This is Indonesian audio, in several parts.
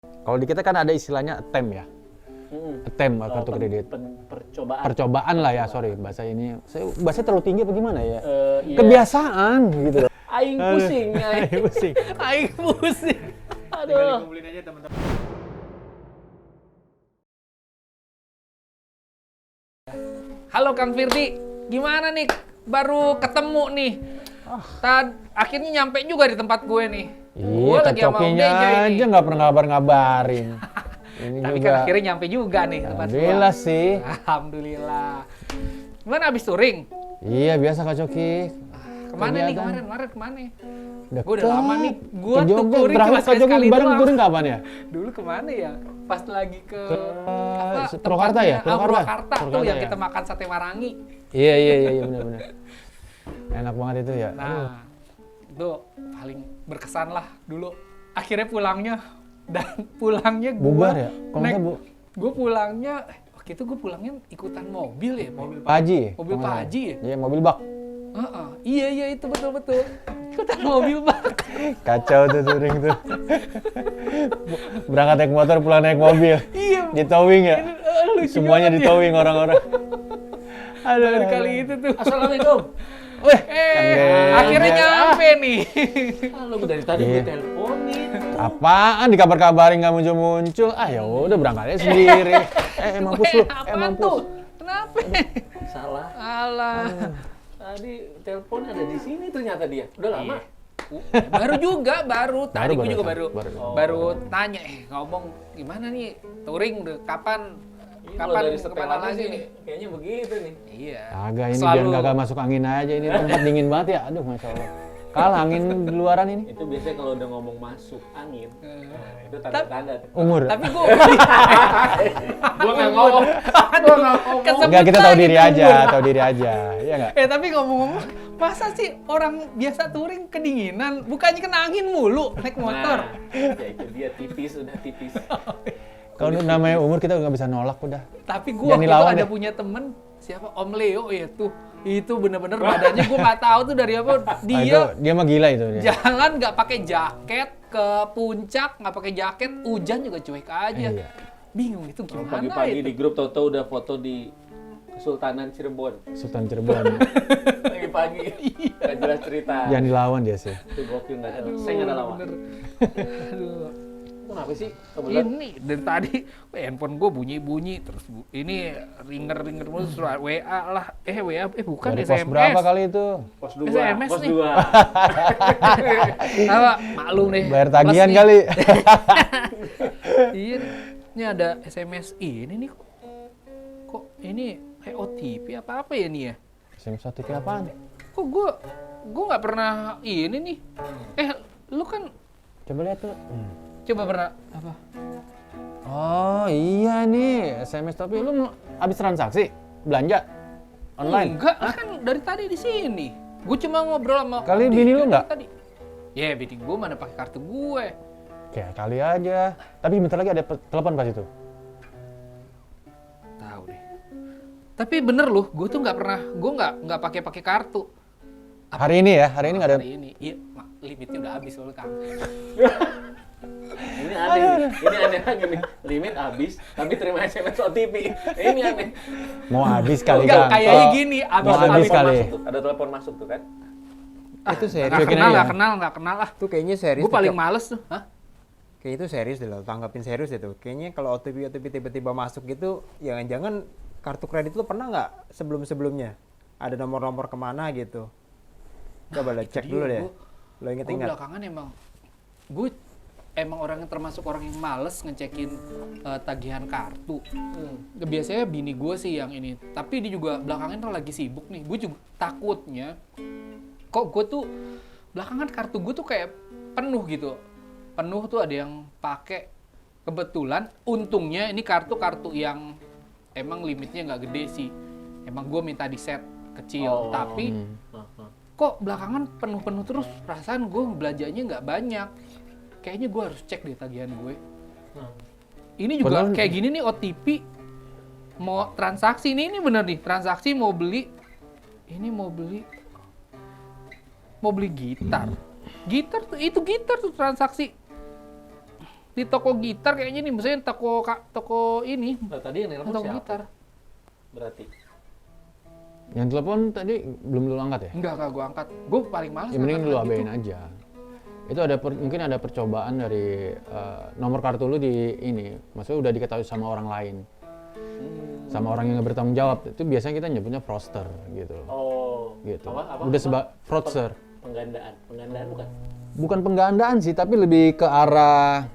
Kalau di kita kan ada istilahnya attempt ya. Attempt kartu kredit. Percobaan lah ya, sorry bahasa ini. Bahasa terlalu tinggi apa gimana ya? Iya. Kebiasaan gitu. Aing pusing, Aing pusing. Aing pusing. Tinggal Aduh. dikumpulin aja teman-teman. Halo Kang Firdi, gimana nih? Baru ketemu nih. Akhirnya nyampe juga di tempat gue nih. Iya, Cokinya aja nggak pernah ngabarin. Ini Tapi juga. kan akhirnya nyampe juga nih tempat gue. Alhamdulillah sih. Alhamdulillah. Gimana abis touring? Iya, biasa Kak Coki. Kemana nih Kegiatan. kemarin kemana? Dekat. Gue udah lama nih. Gue Ke tuh Jogja, touring berapa cuma Kak Coki sekali bareng doang. touring kapan ya? Dulu kemana ya? Pas lagi ke Purwakarta ya? Purwakarta tuh Purwakarta yang ya? kita makan sate warangi. Iya benar. Enak banget itu ya. Nah, itu paling berkesan lah dulu. Akhirnya pulangnya Bubar ya? Kalau nggak, Bu. gue pulangnya waktu itu gue pulangnya ikutan mobil ya, mobil Pak Haji. Mobil Pak Haji ya? Iya, mobil bak. Iya itu betul ikutan mobil bak. Kacau tuh touring tuh. Berangkat naik motor, pulang naik mobil. Iya. Di towing ya? Lucu Semuanya banget di ya. towing orang-orang. Aduh. Baru kali itu tuh. Assalamualaikum. Weh, Akhirnya nyampe nih. Halo, dari tadi gue teleponin. apaan dikabar-kabarin nggak muncul-muncul? Ah ya udah berangkat aja sendiri. Mampus lu. Apaan Mampus. tuh? Kenapa? Salah. Alah. Tadi telepon ada di sini ternyata dia. Udah lama. Baru juga, baru. Tadi gue juga baru. baru tanya, ngomong gimana nih touring udah kapan Kalau dari kemana setelannya lagi sih nih? kayaknya begitu nih. Iya. Agak ini Selalu- biar nggak masuk angin aja, ini tempat dingin banget ya. Aduh, Masya Allah. Kalah angin di luaran ini. Itu biasanya kalau udah ngomong masuk angin. Nah, itu tanda-tanda. Umur. Tapi gue Gua nggak ngomong. Gua nggak ngomong. Enggak, kita tahu diri aja, Iya nggak? Tapi ngomong-ngomong, masa sih orang biasa touring kedinginan, bukannya kena angin mulu naik motor? Nah, ya itu dia tipis, udah tipis. Kalau namanya umur kita nggak bisa nolak udah. Tapi gue Jangan waktu itu dilawan ada deh. punya temen, siapa? Om Leo ya tuh. Itu bener-bener badannya gue nggak tahu tuh dari apa. Dia mah gila itu dia. Jalan nggak pakai jaket ke puncak, nggak pakai jaket, hujan juga cuek aja. Iya. Bingung itu gimana Pagi-pagi itu. di grup Toto udah foto di Kesultanan Cirebon. Sultan Cirebon. Pagi-pagi. Nggak jelas cerita. Jangan dilawan dia sih. Itu gokil nggak ada. Saya nggak ada lawan. Aduh. Kenapa sih? Kebetulan Ini dari tadi handphone gue bunyi-bunyi terus ini ringer terus WA lah. WA bukan Dari pos SMS. berapa kali itu? pos 2. SMS Pos nih. 2. Apa? Maklum nih. Bayar Plus tagihan nih. kali. Iya nih. Ini ada SMS ini nih kok. Kok ini OTP apa ya nih ya? SMS OTP apaan? Kok gue nggak pernah ini nih. Lu kan Coba lihat tuh. coba pernah apa? Oh iya nih, SMS tapi lu mau habis transaksi? Belanja? Online? Enggak, kan dari tadi di sini. Gue cuma ngobrol sama Kali Odi, bini lu dari nggak? Tadi. Ya, bini gue mana pakai kartu gue. Kayak kali aja. Tapi bentar lagi ada telepon pas itu. Tahu deh. Tapi bener loh, gue tuh nggak pernah, gue nggak pakai kartu. Hari ini ya? Hari ini nggak ada. Hari ini, iya, limitnya udah habis loh Kang. Ini aneh nih. Ini aneh lagi nih. Limit habis, tapi terima SMS OTP. Ini aneh. Mau habis kali Enggak, Kang. kayaknya Kalau- gini, Mau abis habis Telepon kali. masuk tuh. Ada telepon masuk tuh kan? Itu serius. Nggak Cuekin kenal, aja. nggak kenal lah. Tuh kayaknya serius. Gue paling males tuh. Hah? Kayak itu serius deh lo, tanggapin serius deh tuh. Kayaknya kalau OTP tiba-tiba masuk gitu, jangan-jangan kartu kredit lu pernah nggak sebelumnya? Ada nomor-nomor kemana gitu? Coba lo cek dulu deh. Lo Gue inget-inget. belakangan gue emang orang yang termasuk orang yang males ngecekin tagihan kartu. Biasanya bini gue sih yang ini. Tapi dia juga belakangan tuh lagi sibuk nih. Gue juga takutnya, kok gue tuh belakangan kartu gue tuh kayak penuh gitu. Penuh tuh ada yang pakai. Kebetulan, untungnya ini kartu yang emang limitnya nggak gede sih. Emang gue minta di set kecil. Tapi kok belakangan penuh-penuh terus. Perasaan gue belanjanya nggak banyak. Kayaknya gue harus cek deh tagihan gue. Ini juga Padahal- kayak gini nih OTP mau transaksi ini bener nih transaksi mau beli gitar tuh transaksi di toko gitar kayaknya nih, misalnya toko ini, Nah, tadi yang nelpon toko siapa? gitar. Berarti. Yang telepon tadi belum lu angkat ya? Enggak gue angkat. Gue paling males. Ya mending lu angkat abain gitu. aja. Itu ada mungkin ada percobaan dari nomor kartu lu di ini, maksudnya udah diketahui sama orang lain. Sama orang yang nggak bertanggung jawab. Itu biasanya kita nyebutnya fraudster gitu. Oh. Gitu. Apa? Udah fraudster. Penggandaan bukan? Bukan penggandaan sih, tapi lebih ke arah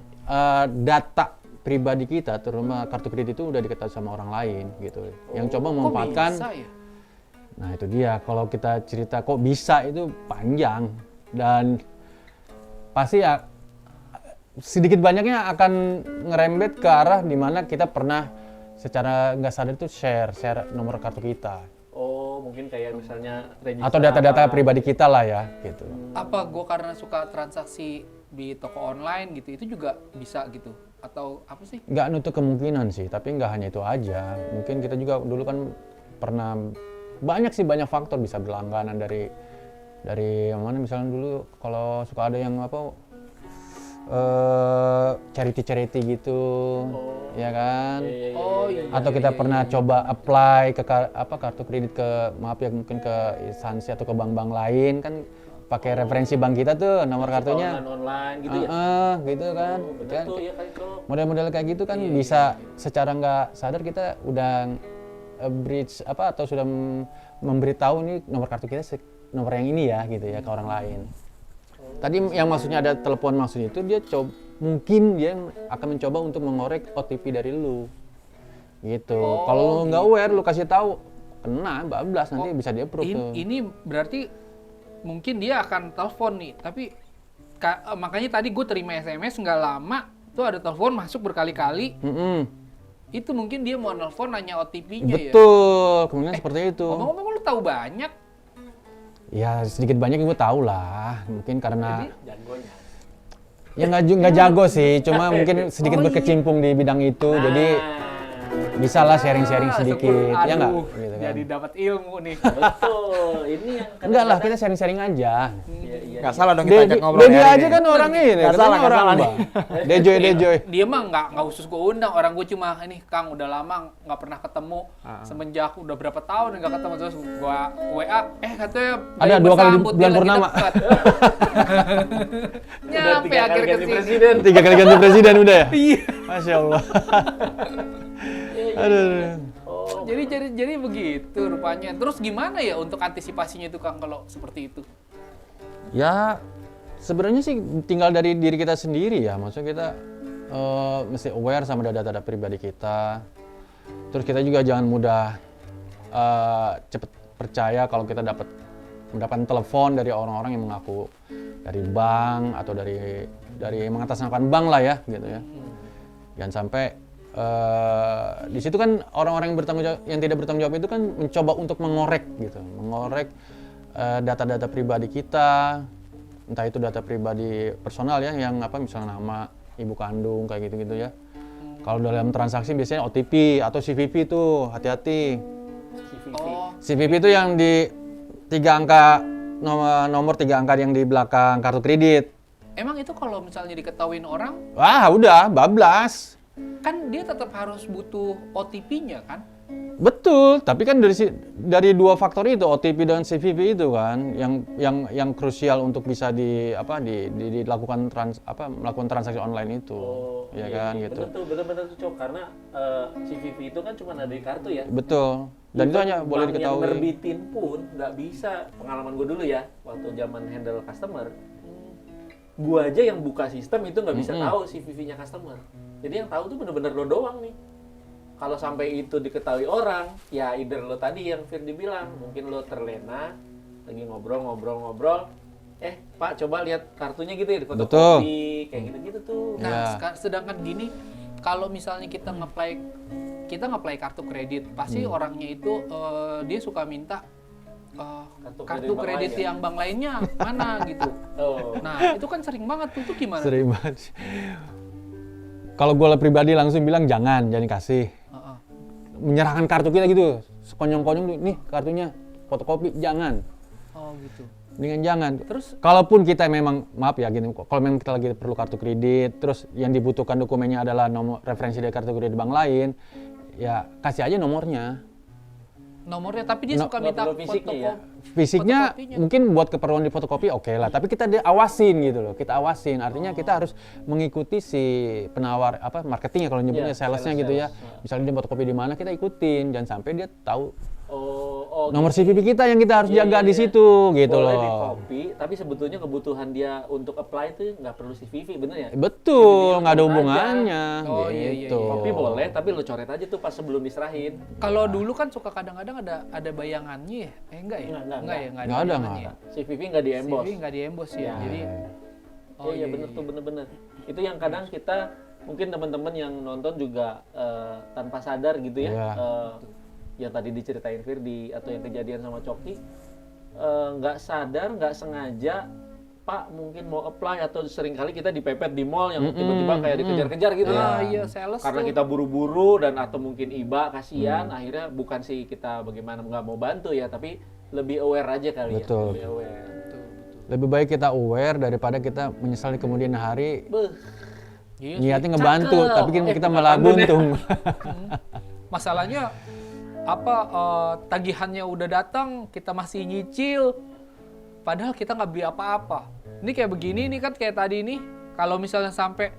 data pribadi kita, terutama kartu kredit itu udah diketahui sama orang lain gitu. Yang coba Kok memanfaatkan. bisa ya? Nah itu dia, kalau kita cerita kok bisa itu panjang dan pasti ya sedikit banyaknya akan ngerembet ke arah dimana kita pernah secara nggak sadar itu share nomor kartu kita Oh, mungkin kayak misalnya register atau data-data apa. pribadi kita lah ya gitu. Apa gue karena suka transaksi di toko online gitu, itu juga bisa gitu? Atau apa sih? Nggak nutup kemungkinan sih, tapi nggak hanya itu aja. Mungkin kita juga dulu kan pernah banyak faktor bisa berlangganan dari yang mana, misalnya dulu kalau suka ada yang apa charity gitu, ya kan? Oh iya. Atau kita pernah coba apply ke kartu kredit ke mungkin ke instansi atau ke bank-bank lain kan, pakai referensi bank kita tuh nomor kartunya. Online gitu ya. Gitu kan. Betul tuh ya kayak itu. Model-model kayak gitu kan bisa secara nggak sadar kita udah bridge atau sudah memberitahu nih nomor kartu kita nomor yang ini ya gitu ya ke orang lain. Tadi yang maksudnya ada telepon maksudnya itu dia mungkin dia akan mencoba untuk mengorek OTP dari lu. Gitu. Kalau lu nggak aware lu kasih tahu kena bablas nanti bisa di-approve tuh. Ini berarti mungkin dia akan telepon nih, tapi makanya tadi gue terima SMS nggak lama tuh ada telepon masuk berkali-kali. Itu mungkin dia mau nelfon nanya OTP-nya ya. Betul, kemungkinan seperti itu. Ngomong-ngomong lu tahu banyak. Ya sedikit banyak gue tahu lah, mungkin karena Jagonya. ya nggak jago sih, cuma mungkin sedikit berkecimpung di bidang itu, jadi bisa lah sharing-sharing sedikit, ya nggak? Gitu kan. Jadi dapat ilmu nih. Betul. Ini yang Enggak lah, kita sharing-sharing aja. Iya. Nggak salah dong kita ajak ngobrol Dia hari aja ini. kan orang ini, Nggak katanya salah, nggak orang salah Bang. Dejoy. Dia mah nggak khusus gue undang, orang gue cuma ini Kang udah lama nggak pernah ketemu, semenjak udah berapa tahun nggak ketemu, terus gua WA katanya Ada bayi 2 kali bersambut, bulan dia lagi purnama. dekat. Udah Nyampe 3 akhir kali ke ganti sini. presiden. 3 kali ganti presiden udah ya? Iya. Masya Allah. Aduh. Jadi begitu rupanya. Terus gimana ya untuk antisipasinya itu Kang kalau seperti itu? Ya sebenarnya sih tinggal dari diri kita sendiri ya, maksudnya kita mesti aware sama data-data pribadi kita. Terus kita juga jangan mudah cepet percaya kalau kita mendapatkan telepon dari orang-orang yang mengaku dari bank atau dari mengatasnamakan bank lah ya gitu ya. Jangan sampai di situ kan orang-orang yang tidak bertanggung jawab itu kan mencoba untuk mengorek data-data pribadi kita, entah itu data pribadi personal ya, yang misalnya nama, ibu kandung kayak gitu-gitu ya. Kalau dalam transaksi biasanya OTP atau CVV itu hati-hati. CVV itu yang di 3 angka nomor 3 angka yang di belakang kartu kredit. Emang itu kalau misalnya diketahuin orang, Wah udah bablas. kan dia tetap harus butuh OTP-nya kan? Betul, tapi kan dari 2 faktor itu, OTP dan CVV itu kan yang krusial untuk bisa dilakukan melakukan transaksi online itu. Ya kan gitu. Betul tuh Cok, karena CVV itu kan cuma ada di kartu ya. Betul. Dan itu hanya boleh Bank yang diketahui. nerbitin pun nggak bisa. Pengalaman gue dulu ya, waktu zaman handle customer, gue aja yang buka sistem itu nggak bisa tahu CVV-nya customer. Jadi yang tahu tuh bener-bener lo doang nih. Kalau sampai itu diketahui orang, ya either lo tadi yang Firdi bilang, mungkin lo terlena, lagi ngobrol, Pak coba lihat kartunya gitu ya, di fotokopi, kayak gitu-gitu tuh. Nah, sedangkan gini, kalau misalnya kita nge-apply kartu kredit, pasti orangnya itu dia suka minta kartu kredit bank lain, yang bank lainnya mana gitu. Nah, itu kan sering banget tuh. Itu gimana? Sering banget. Kalau gue pribadi langsung bilang jangan kasih. Menyerahkan kartu kita gitu, sekonyong-konyong nih kartunya, fotokopi, jangan. Oh gitu. Mendingan jangan. Terus Kalaupun kita memang, maaf ya gini, kalau memang kita lagi perlu kartu kredit, terus yang dibutuhkan dokumennya adalah nomor referensi dari kartu kredit bank lain, ya kasih aja nomornya. nomornya, tapi dia suka minta perlu fisiknya ya? Fisiknya fotokopinya. mungkin buat keperluan di fotokopi oke lah, tapi kita diawasin gitu loh, kita awasin. Artinya kita harus mengikuti si penawar apa marketingnya kalau nyebutnya Iya, salesnya gitu ya. Misalnya dia fotokopi di mana kita ikutin, jangan sampai dia tahu nomor gitu. CVV kita yang kita harus Iya, jaga iya, di iya. situ gitu Boleh loh. di copy, tapi sebetulnya kebutuhan dia untuk apply itu nggak perlu CVV, bener ya? Betul, nggak ada Aja. hubungannya Oh, iya, iya, gitu. iya. Copy boleh, tapi lo coret aja tuh pas sebelum diserahin. Kalau dulu kan suka kadang-kadang ada bayangannya ya? Enggak ya? Enggak. Ya, Nggak ada, bayangannya ya? CVV nggak di emboss. CV nggak diembos ya. Iya. Jadi Oh iya bener tuh, bener-bener. Itu yang kadang kita, mungkin teman-teman yang nonton juga tanpa sadar gitu ya. Iya. Yang tadi diceritain Firdi atau yang kejadian sama Coki, nggak sadar, nggak sengaja, Pak mungkin mau apply atau seringkali kita dipepet di mall yang tiba-tiba kayak dikejar-kejar gitu ah ya. iya sales Karena tuh. kita buru-buru dan atau mungkin iba kasihan, akhirnya bukan sih kita bagaimana nggak mau bantu ya, tapi lebih aware aja kali Betul. ya. Lebih aware. Lebih baik kita aware daripada kita menyesal di kemudian hari. Beuh. Iya sih. Niatnya ngebantu, Cakep. tapi kita bukan malah bantu ya. buntung. Masalahnya apa tagihannya udah datang kita masih nyicil padahal kita nggak beli apa-apa. Ini kayak begini nih kan kayak tadi nih, kalau misalnya sampai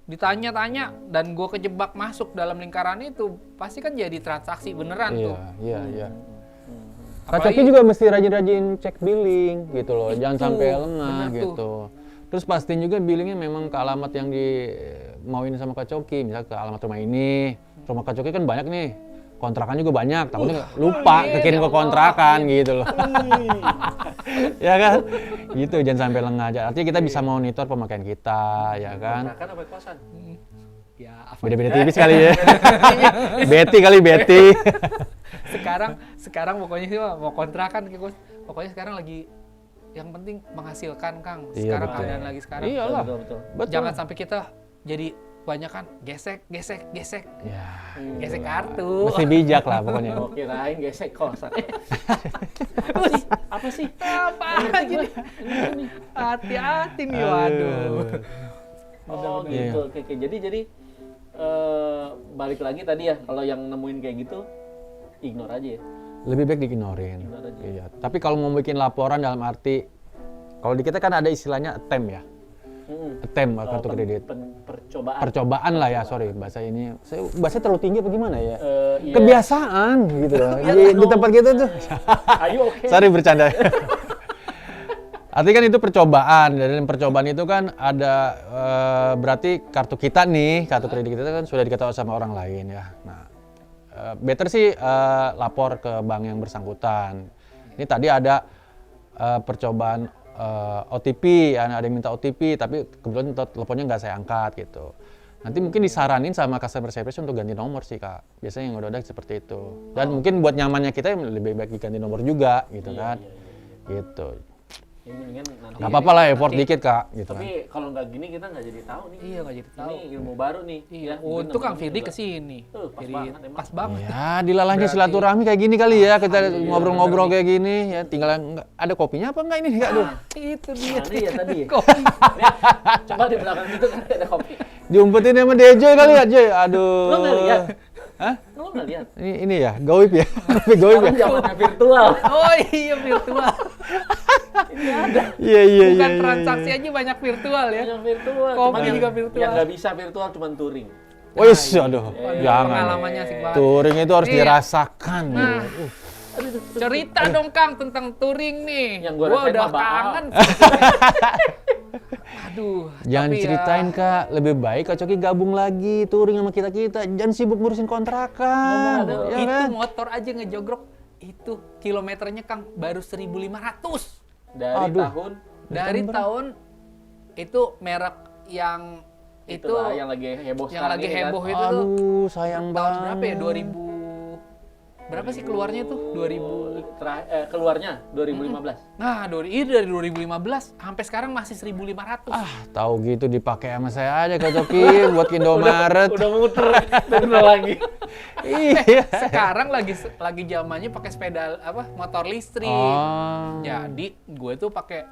ditanya-tanya dan gue kejebak masuk dalam lingkaran itu pasti kan jadi transaksi beneran tuh. Iya. Apalagi- Kak Coki juga mesti rajin-rajin cek billing gitu loh, jangan sampai lengah bener tuh. gitu. Terus pastiin juga billingnya memang ke alamat yang dimauin sama Kak Coki, misalnya ke alamat rumah ini. Rumah Kak Coki kan banyak nih, kontrakan juga banyak, takutnya lupa kekirim ke kontrakan gitu loh. Ya kan? Gitu, jangan sampai lengah aja. Artinya kita bisa monitor pemakaian kita, ya kan? Kontrakan apa kosan? Ya apa Beda-beda tipis kali ya. Betty kali Betty. sekarang pokoknya sih mau kontrakan pokoknya sekarang lagi yang penting menghasilkan Kang. Iya, Sekarang betul. keadaan lagi sekarang. Iyalah. Betul. Betul. Jangan sampai kita jadi banyak kan gesek. Ya, Gesek kartu. mesti bijak lah pokoknya. Oh, kirain gesek kosan. Apa sih? Apa aja nih? Hati-hati nih, waduh. Oh Iya. gitu. Oke. Jadi balik lagi tadi ya, kalau yang nemuin kayak gitu, ignore aja ya. Lebih baik diginorin. Ignore aja. Iya. Tapi kalau mau bikin laporan dalam arti, kalau di kita kan ada istilahnya attempt ya. Attempt kartu kredit. Percobaan. Percobaan lah ya, sorry bahasa ini. Bahasa terlalu tinggi apa gimana ya? Iya. Kebiasaan gitu loh. Di tempat kita tuh. Ayo oke. Sorry bercanda. Artinya kan itu percobaan. Dan percobaan itu kan ada berarti kartu kita nih, kartu kredit kita kan sudah diketahui sama orang lain ya. Nah, better sih lapor ke bank yang bersangkutan. Ini tadi ada percobaan OTP, ada yang minta OTP, tapi kebetulan teleponnya nggak saya angkat gitu. Nanti mungkin disaranin sama customer service untuk ganti nomor sih Kak. Biasanya yang udah seperti itu. Dan mungkin buat nyamannya kita lebih baik diganti nomor juga gitu kan. Gitu. Ini mendingan nanti. Nggak apa-apa lah effort dikit Kak gitu kan. Tapi kalau nggak gini kita nggak jadi tahu nih. Iya, nggak jadi tahu. Ini ilmu baru nih. Iya. Ya, Oh, mungkin itu Kang teman-teman Firdi juga. kesini. Pas Firdi, banget emang. pas banget. Ya, dilalahnya Berarti- silaturahmi kayak gini kali ya. Kita ngobrol-ngobrol kayak gini ya, tinggal ada kopinya apa enggak ini? Aduh. Itu dia. Mana ya tadi ya? Kopi. Lihat, coba di belakang itu kan ada kopi. Diumpetin sama Dejoy kali ya, Joy. Aduh. Lo nggak lihat? Hah? Lo nggak lihat? Ini ya, goib ya. Kopi goib ya. Sekarang zamannya virtual. Oh iya, virtual. Ini ada. Iya, iya, Bukan iya. transaksi aja banyak virtual ya. Yang virtual. Kopi Cuman juga virtual. Yang nggak bisa virtual cuman touring. Wis, aduh. Waduh, Jangan. pengalamannya asik banget. Touring itu harus Iya. dirasakan. Nah, gitu. cerita dong Kang tentang touring nih. Yang gua Gua rasain udah mah baal. kangen. Aduh. Jangan tapi ya, ceritain Kak, lebih baik Kak Coki gabung lagi touring sama kita-kita. Jangan sibuk ngurusin kontrakan. Ngomong Ya itu kan? motor aja ngejogrok itu kilometernya Kang baru 1.500 Dari Aduh. tahun dari tahun itu merek yang itu itulah yang lagi heboh yang sekarang lagi ini kan. heboh itu tuh Aduh, sayang tahun banget. berapa ya berapa sih keluarnya tuh? 2000. Keluarnya 2015. Nah, dari 2015 sampai sekarang masih 1.500. Tahu gitu dipakai sama saya aja Kak Coki buat Indomaret. Udah muter lagi. Iya. Sekarang lagi zamannya pakai sepeda motor listrik. Oh. Jadi gue tuh pakai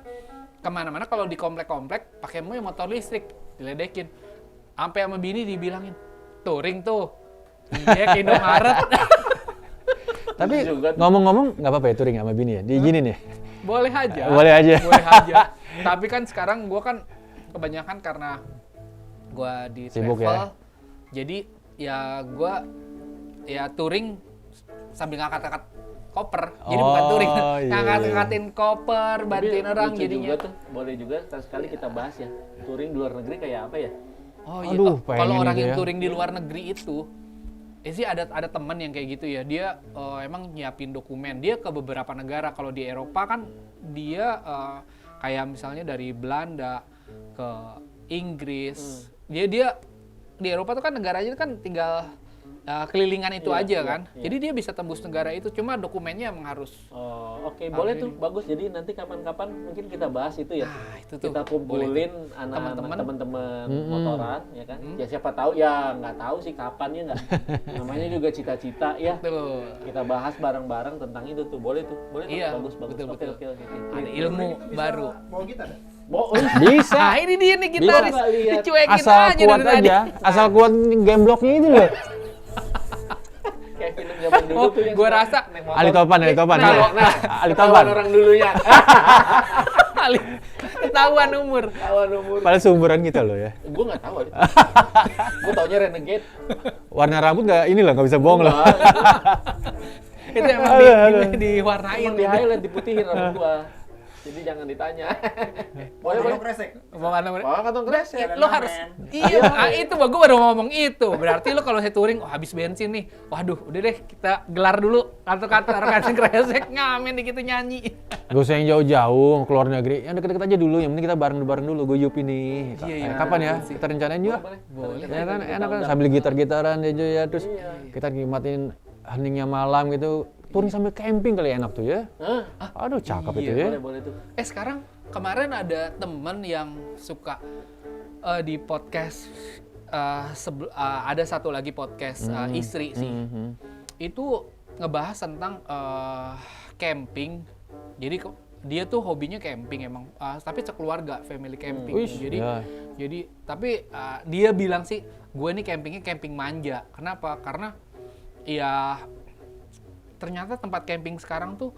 kemana-mana kalau di komplek-komplek pakai motor listrik, diledekin. Sampai sama bini dibilangin, touring tuh, dia ke Indomaret. Tapi Juga tuh. ngomong-ngomong nggak apa-apa ya touring sama bini ya? Diizinin ya? Boleh aja. Boleh aja. Boleh aja. Tapi kan sekarang gue kan kebanyakan karena gue di Sibuk travel, ya? jadi ya gue ya touring sambil ngangkat-ngangkat koper. Jadi bukan touring, iya. ngangkat-ngangkatin koper, bantuin orang Lucu jadinya. juga tuh, boleh juga sekali kita bahas ya. Touring di luar negeri kayak apa ya? Oh iya, Aduh, kalau pengen orang itu yang ya. touring di luar negeri itu, sih ada teman yang kayak gitu ya. Dia emang nyiapin dokumen. Dia ke beberapa negara. Kalau di Eropa kan dia kayak misalnya dari Belanda ke Inggris. Dia di Eropa tuh kan negaranya kan tinggal kelilingan itu Iya, aja iya, kan. iya. Jadi dia bisa tembus negara itu. Cuma dokumennya emang harus. Oh, oke, boleh tuh, bagus. Jadi nanti kapan-kapan mungkin kita bahas itu ya. Nah, itu tuh. Kita kumpulin anak Teman-teman. teman-teman motoran, ya kan? Ya siapa tahu, ya nggak tahu sih kapan ya nggak. Namanya juga cita-cita ya. Tuh. Kita bahas bareng-bareng tentang itu tuh, boleh tuh, Iya, bagus. betul, Oke, betul. oke. Ada ilmu baru. Mau kita ada? Bisa. Nah ini dia nih gitaris. Bisa, lihat. Dicuekin Asal aja kuat dari tadi. aja. Asal kuat gembloknya itu loh. Kayak film zaman dulu Oh, tuh yang gua suka rasa naik motor. Ali Topan. Ali Topan. Ketahuan orang dulunya. kali ketahuan umur. Ketahuan umur. Padahal seumuran kita loh ya. Gue nggak tahu. Gue taunya Renegade. Warna rambut nggak nggak bisa bohong loh. Itu emang diwarnain. Emang di highlight diputihin rambut gua. Jadi jangan ditanya. Boleh. kresek. Omongan nomor. Oh, kantong kresek. Lo harus iya, itu gue baru ngomong itu. Berarti lo kalau saya touring, habis bensin nih. Waduh, udah deh kita gelar dulu kantong kresek ngamen dikit nyanyi. Gak usah yang jauh-jauh ke luar negeri. Yang deket-deket aja dulu. Yang penting kita bareng-bareng dulu. Gue yup ini. Iya. Kapan ya? Kita rencanain yuk. Boleh. Ya kan enak kan sambil gitar-gitaran aja ya. Terus kita nikmatin heningnya malam gitu. Touring sambil camping kali enak tuh ya. Hah? Aduh cakep itu ya. Boleh tuh. Sekarang kemarin ada temen yang suka di podcast ada satu lagi podcast istri sih. Itu ngebahas tentang camping. Jadi dia tuh hobinya camping emang, tapi sekeluarga family camping. Wih, Jadi tapi dia bilang sih, gue nih campingnya camping manja. Kenapa? Karena ya ternyata tempat camping sekarang tuh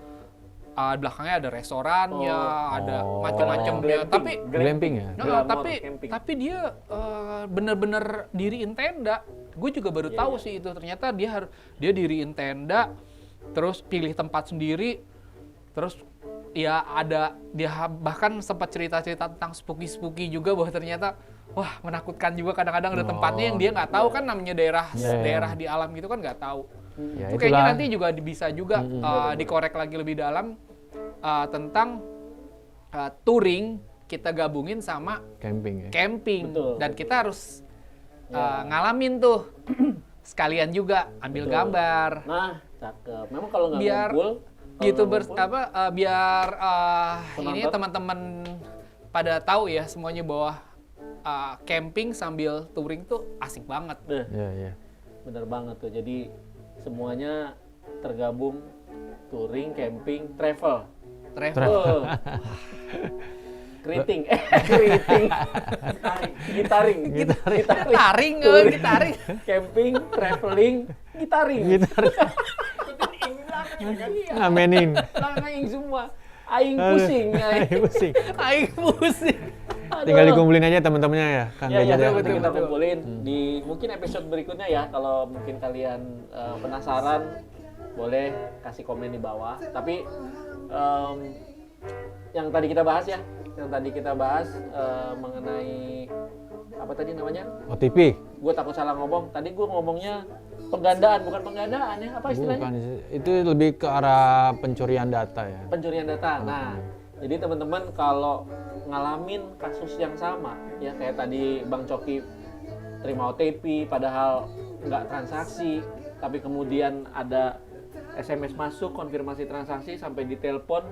belakangnya ada restorannya, ada macam-macamnya. Tapi Glamping ya. Glamour tapi camping. dia bener-bener diriin tenda. Gue juga baru tahu sih itu. Ternyata dia diriin tenda, terus pilih tempat sendiri, terus ya ada dia bahkan sempat cerita-cerita tentang spooky juga bahwa ternyata wah menakutkan juga kadang-kadang ada tempatnya yang dia nggak tahu kan namanya daerah di alam gitu kan nggak tahu. Ya, Itu kayaknya itulah. nanti juga bisa juga dikorek lagi lebih dalam tentang touring kita gabungin sama Camping ya. camping. Betul. Dan kita harus ngalamin tuh sekalian juga ambil Betul. gambar Nah, cakep. Memang kalau nggak biar ngumpul, YouTubers biar ini Penonton. teman-teman pada tahu ya semuanya bahwa camping sambil touring tuh asik banget. Iya. Bener banget tuh. Jadi semuanya tergabung, touring, camping, travel. Travel. Oh. Keriting, gitaring, Gitaring, camping, traveling, gitaring. Ngamenin. Aing semua, aing pusing, aing. Pusing. Aing pusing. Tinggal dikumpulin aja teman-temannya ya. Kang Ya, Gajah ya. nanti kita kumpulin di mungkin episode berikutnya ya. Kalau mungkin kalian penasaran, boleh kasih komen di bawah. Tapi yang tadi kita bahas ya, mengenai apa tadi namanya? OTP. Gue takut salah ngomong. Tadi gue ngomongnya penggandaan, bukan penggandaan ya? Apa istilahnya? Bukan, itu lebih ke arah pencurian data ya. Pencurian data. Nah, jadi teman-teman kalau ngalamin kasus yang sama, ya kayak tadi Bang Coki terima OTP padahal nggak transaksi, tapi kemudian ada SMS masuk, konfirmasi transaksi sampai di telepon,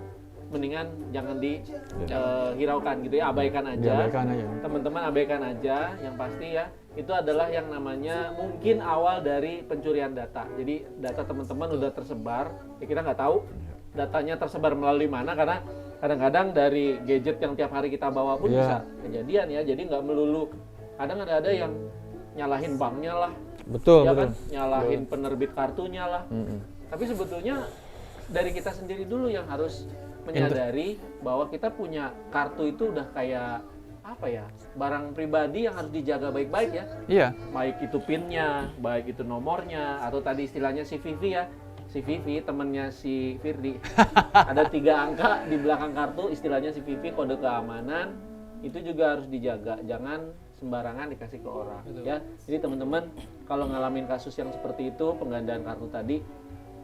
mendingan jangan dihiraukan gitu ya, abaikan aja. Diabaikan aja. Teman-teman abaikan aja, yang pasti ya itu adalah yang namanya mungkin awal dari pencurian data. Jadi data teman-teman udah tersebar, ya kita nggak tahu datanya tersebar melalui mana, karena kadang-kadang dari gadget yang tiap hari kita bawa pun Iya. bisa kejadian ya. Jadi nggak melulu, kadang ada yang nyalahin banknya lah, Betul, ya betul. kan, nyalahin penerbit kartunya lah. Mm-mm. Tapi sebetulnya dari kita sendiri dulu yang harus menyadari bahwa kita punya kartu itu udah kayak apa ya, barang pribadi yang harus dijaga baik-baik ya. Iya. Baik itu PIN-nya, baik itu nomornya, atau tadi istilahnya si Vivi ya. Si Vivi, temennya si Firdi. Ada 3 angka di belakang kartu, istilahnya si Vivi, kode keamanan. Itu juga harus dijaga, jangan sembarangan dikasih ke orang. Ya. Jadi teman-teman, kalau ngalamin kasus yang seperti itu, penggandaan kartu tadi,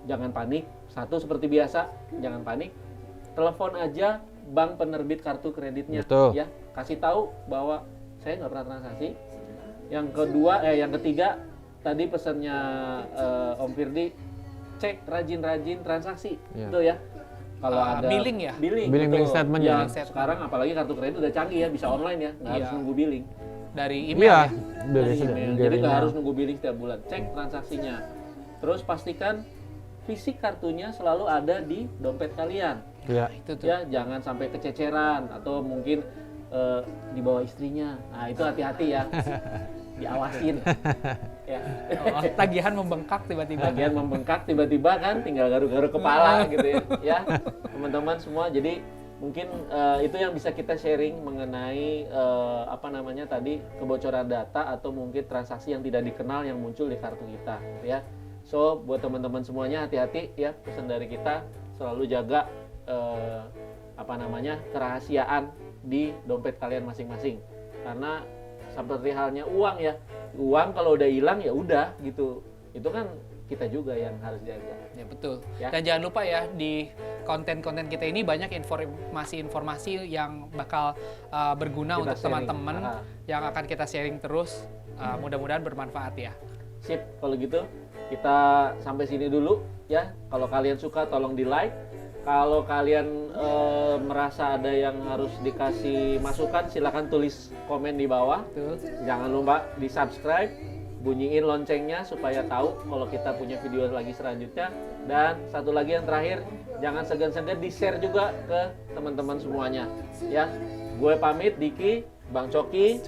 jangan panik. Satu, seperti biasa, jangan panik. Telepon aja bank penerbit kartu kreditnya. Betul. Ya, kasih tahu bahwa saya nggak pernah transaksi. Yang kedua, yang ketiga, tadi pesannya Om Firdi, cek rajin-rajin transaksi. Iya. Itu ya. Kalau ada billing ya? Billing Billing betul. statement Ya, ya. Billing statement. sekarang apalagi kartu kredit udah canggih ya, bisa online ya, nggak harus Iya. nunggu billing. Dari email Iya. ya? Dari Dari email. Jadi nggak harus nunggu billing setiap bulan. Cek transaksinya. Terus pastikan fisik kartunya selalu ada di dompet kalian. Iya. Itu tuh. Ya, jangan sampai kececeran atau mungkin di bawah istrinya. Nah, itu hati-hati ya. Diawasin. Ya. Oh, tagihan membengkak tiba-tiba. Bagian membengkak tiba-tiba kan tinggal garu-garu kepala gitu ya. Ya, teman-teman semua. Jadi mungkin itu yang bisa kita sharing mengenai apa namanya tadi, kebocoran data atau mungkin transaksi yang tidak dikenal yang muncul di kartu kita ya. So, buat teman-teman semuanya hati-hati ya, pesan dari kita selalu jaga apa namanya, kerahasiaan di dompet kalian masing-masing. Karena seperti halnya uang ya. Uang kalau udah hilang ya udah gitu. Itu kan kita juga yang harus jaga. Ya betul. Ya. Dan jangan lupa ya, di konten-konten kita ini banyak informasi-informasi yang bakal berguna Kita untuk sharing. teman-teman yang akan kita sharing terus. Mudah-mudahan bermanfaat ya. Sip, kalau gitu kita sampai sini dulu ya. Kalau kalian suka tolong di like. Kalau kalian merasa ada yang harus dikasih masukan, silakan tulis komen di bawah. Betul. Jangan lupa di subscribe, bunyiin loncengnya supaya tahu kalau kita punya video lagi selanjutnya. Dan satu lagi yang terakhir, jangan segan-segan di share juga ke teman-teman semuanya ya. Gue pamit, Diki, Bang Coki,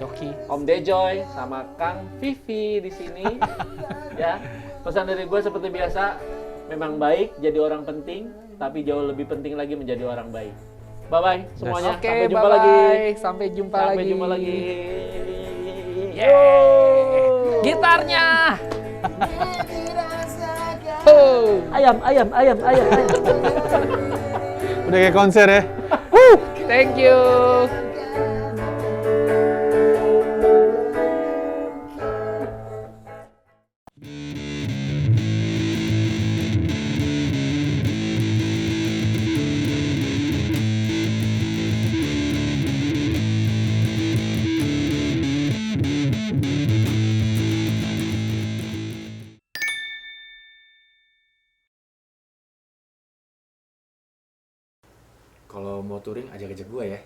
Om Dejoy, sama Kang Vivi di sini. Ya, pesan dari gue seperti biasa, memang baik jadi orang penting, tapi jauh lebih penting lagi menjadi orang baik. Bye bye semuanya. Oke, Sampai jumpa bye-bye. lagi. Sampai jumpa Sampai lagi. jumpa lagi. Yeay. Gitarnya. Ayam. Udah kayak konser ya. Thank you. Kalau mau touring ajak-ajak gue ya.